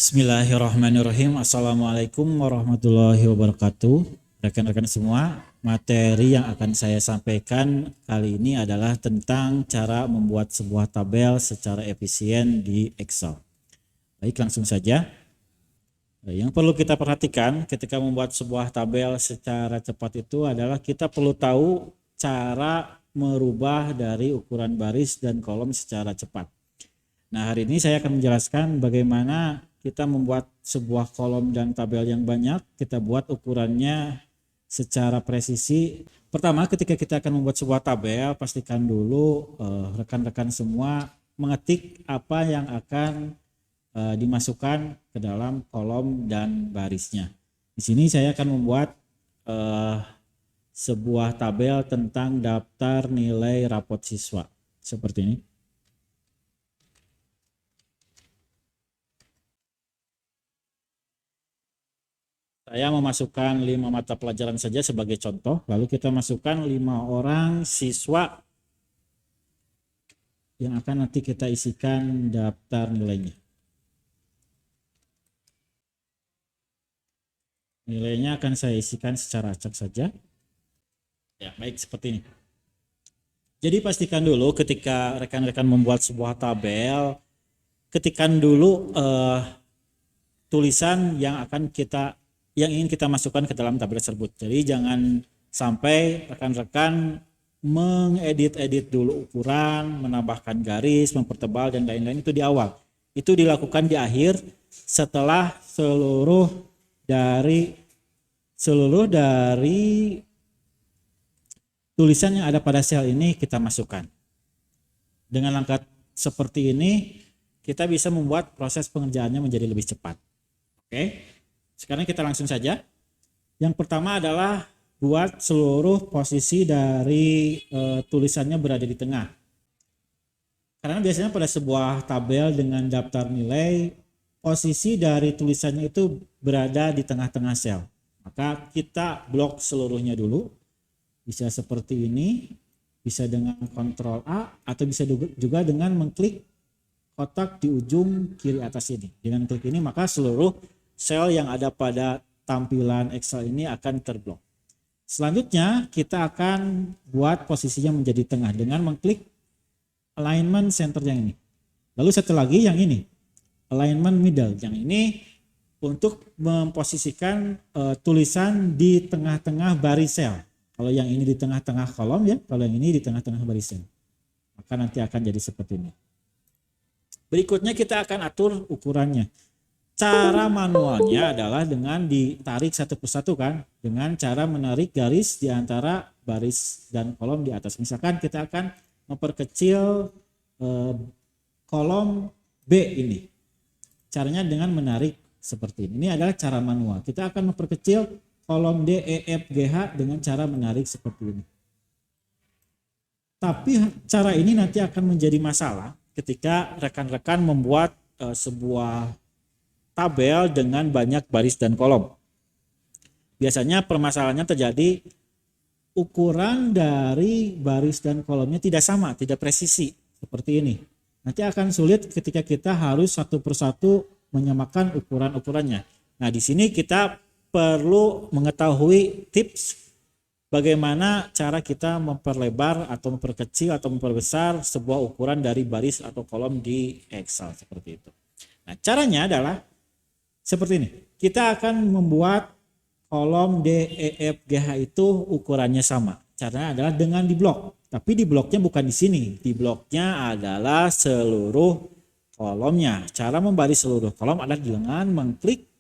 Bismillahirrahmanirrahim. Assalamualaikum warahmatullahi wabarakatuh. Rekan-rekan semua, materi yang akan saya sampaikan kali ini adalah tentang cara membuat sebuah tabel secara efisien di Excel. Baik, langsung saja. Yang perlu kita perhatikan ketika membuat sebuah tabel secara cepat itu adalah kita perlu tahu cara merubah dari ukuran baris dan kolom secara cepat. Nah, hari ini saya akan menjelaskan bagaimana kita membuat sebuah kolom dan tabel yang banyak, kita buat ukurannya secara presisi. Pertama, ketika kita akan membuat sebuah tabel, pastikan dulu rekan-rekan semua mengetik apa yang akan dimasukkan ke dalam kolom dan barisnya. Di sini saya akan membuat sebuah tabel tentang daftar nilai rapot siswa seperti ini. Saya memasukkan 5 mata pelajaran saja sebagai contoh, lalu kita masukkan 5 orang siswa yang akan nanti kita isikan daftar nilainya. Nilainya akan saya isikan secara acak saja. Ya, baik, seperti ini. Jadi pastikan dulu ketika rekan-rekan membuat sebuah tabel, ketikkan dulu tulisan yang ingin kita masukkan ke dalam tabel tersebut. Jadi jangan sampai rekan-rekan mengedit-edit dulu ukuran, menambahkan garis, mempertebal dan lain-lain itu di awal. Itu dilakukan di akhir setelah seluruh dari tulisan yang ada pada sel ini kita masukkan. Dengan langkah seperti ini kita bisa membuat proses pengerjaannya menjadi lebih cepat. Oke. Sekarang kita langsung saja. Yang pertama adalah buat seluruh posisi dari tulisannya berada di tengah. Karena biasanya pada sebuah tabel dengan daftar nilai, posisi dari tulisannya itu berada di tengah-tengah sel. Maka kita blok seluruhnya dulu. Bisa seperti ini, bisa dengan Ctrl A atau bisa juga dengan mengklik kotak di ujung kiri atas ini. Dengan klik ini maka seluruh sel yang ada pada tampilan Excel ini akan terblok. Selanjutnya kita akan buat posisinya menjadi tengah dengan mengklik alignment center yang ini. Lalu satu lagi yang ini, alignment middle. Yang ini untuk memposisikan tulisan di tengah-tengah baris sel. Kalau yang ini di tengah-tengah kolom ya, kalau yang ini di tengah-tengah baris sel. Maka nanti akan jadi seperti ini. Berikutnya kita akan atur ukurannya. Cara manualnya adalah dengan ditarik satu persatu kan, dengan cara menarik garis di antara baris dan kolom di atas. Misalkan kita akan memperkecil kolom B ini. Caranya dengan menarik seperti ini. Ini adalah cara manual. Kita akan memperkecil kolom D, E, F, G, H dengan cara menarik seperti ini. Tapi cara ini nanti akan menjadi masalah ketika rekan-rekan membuat sebuah tabel dengan banyak baris dan kolom. Biasanya permasalahannya terjadi ukuran dari baris dan kolomnya tidak sama, tidak presisi seperti ini. Nanti akan sulit ketika kita harus satu persatu menyamakan ukuran-ukurannya. Nah, di sini kita perlu mengetahui tips bagaimana cara kita memperlebar atau memperkecil atau memperbesar sebuah ukuran dari baris atau kolom di Excel seperti itu. Nah, caranya adalah seperti ini. Kita akan membuat kolom D, E, F, G, H itu ukurannya sama. Caranya adalah dengan di blok. Tapi di bloknya bukan di sini. Di bloknya adalah seluruh kolomnya. Cara membaris seluruh kolom adalah dengan mengklik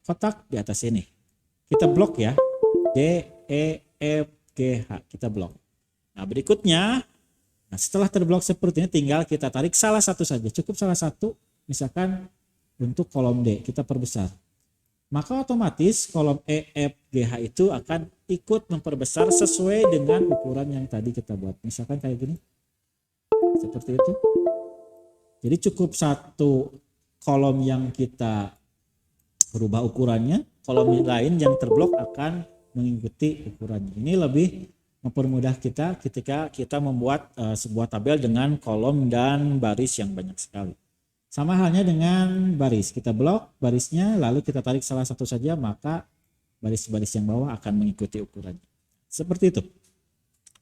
kotak di atas ini. Kita blok ya. D, E, F, G, H. Kita blok. Nah, berikutnya, setelah terblok seperti ini tinggal kita tarik salah satu saja. Cukup salah satu, misalkan untuk kolom D. Kita perbesar. Maka otomatis kolom E, F, G, H itu akan ikut memperbesar sesuai dengan ukuran yang tadi kita buat. Misalkan kayak gini. Seperti itu. Jadi cukup satu kolom yang kita berubah ukurannya, kolom lain yang terblok akan mengikuti ukurannya. Ini lebih mempermudah kita ketika kita membuat sebuah tabel dengan kolom dan baris yang banyak sekali. Sama halnya dengan baris, kita blok barisnya lalu kita tarik salah satu saja, maka baris-baris yang bawah akan mengikuti ukurannya. Seperti itu.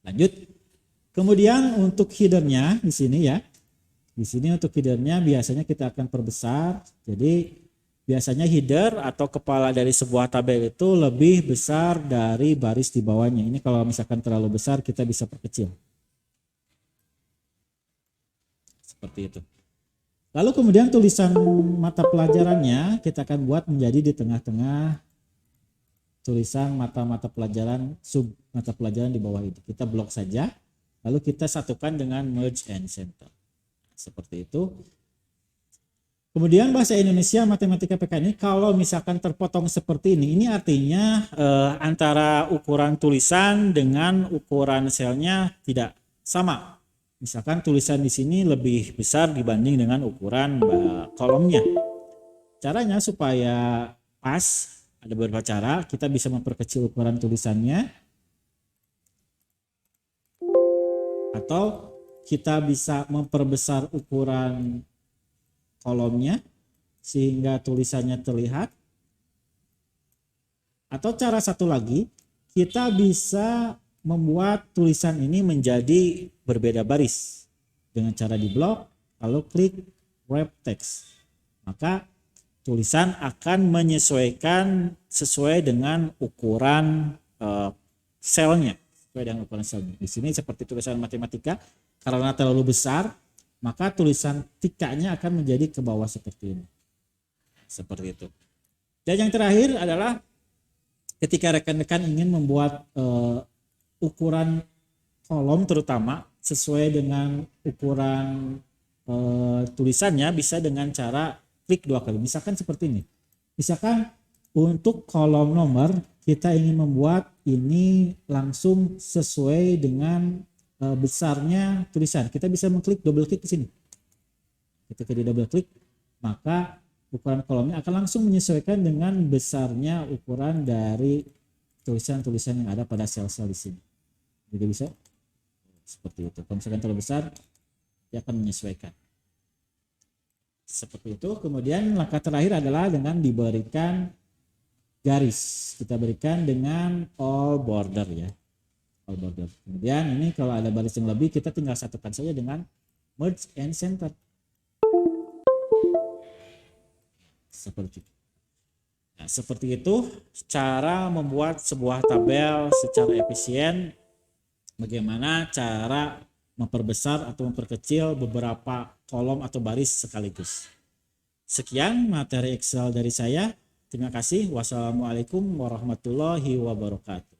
Lanjut. Kemudian untuk headernya di sini ya. Di sini untuk headernya biasanya kita akan perbesar. Jadi biasanya header atau kepala dari sebuah tabel itu lebih besar dari baris di bawahnya. Ini kalau misalkan terlalu besar kita bisa perkecil. Seperti itu. Lalu kemudian tulisan mata pelajarannya kita akan buat menjadi di tengah-tengah tulisan mata-mata pelajaran, sub mata pelajaran di bawah itu. Kita blok saja, lalu kita satukan dengan merge and center. Seperti itu. Kemudian bahasa Indonesia matematika PK ini kalau misalkan terpotong seperti ini artinya antara ukuran tulisan dengan ukuran selnya tidak sama. Misalkan tulisan di sini lebih besar dibanding dengan ukuran kolomnya. Caranya supaya pas, ada beberapa cara. Kita bisa memperkecil ukuran tulisannya, atau kita bisa memperbesar ukuran kolomnya sehingga tulisannya terlihat. Atau cara satu lagi, kita bisa membuat tulisan ini menjadi berbeda baris dengan cara di blok lalu klik wrap text, maka tulisan akan menyesuaikan sesuai dengan ukuran selnya, sesuai dengan ukuran selnya. Di sini seperti tulisan matematika karena terlalu besar maka tulisan tikanya akan menjadi ke bawah seperti ini, seperti itu. Dan yang terakhir adalah ketika rekan-rekan ingin membuat ukuran kolom terutama sesuai dengan ukuran tulisannya, bisa dengan cara klik 2 kali. Misalkan seperti ini. Misalkan untuk kolom nomor kita ingin membuat ini langsung sesuai dengan besarnya tulisan. Kita bisa mengklik double klik di sini. Ketika di double klik, maka ukuran kolomnya akan langsung menyesuaikan dengan besarnya ukuran dari tulisan-tulisan yang ada pada sel-sel di sini. Jadi bisa seperti itu. Kalau misalkan terlalu besar, dia akan menyesuaikan. Seperti itu. Kemudian langkah terakhir adalah dengan diberikan garis. Kita berikan dengan all border ya. All border. Kemudian ini kalau ada baris yang lebih, kita tinggal satukan saja dengan merge and center. Seperti itu. Nah, seperti itu cara membuat sebuah tabel secara efisien. Bagaimana cara memperbesar atau memperkecil beberapa kolom atau baris sekaligus. Sekian materi Excel dari saya. Terima kasih. Wassalamualaikum warahmatullahi wabarakatuh.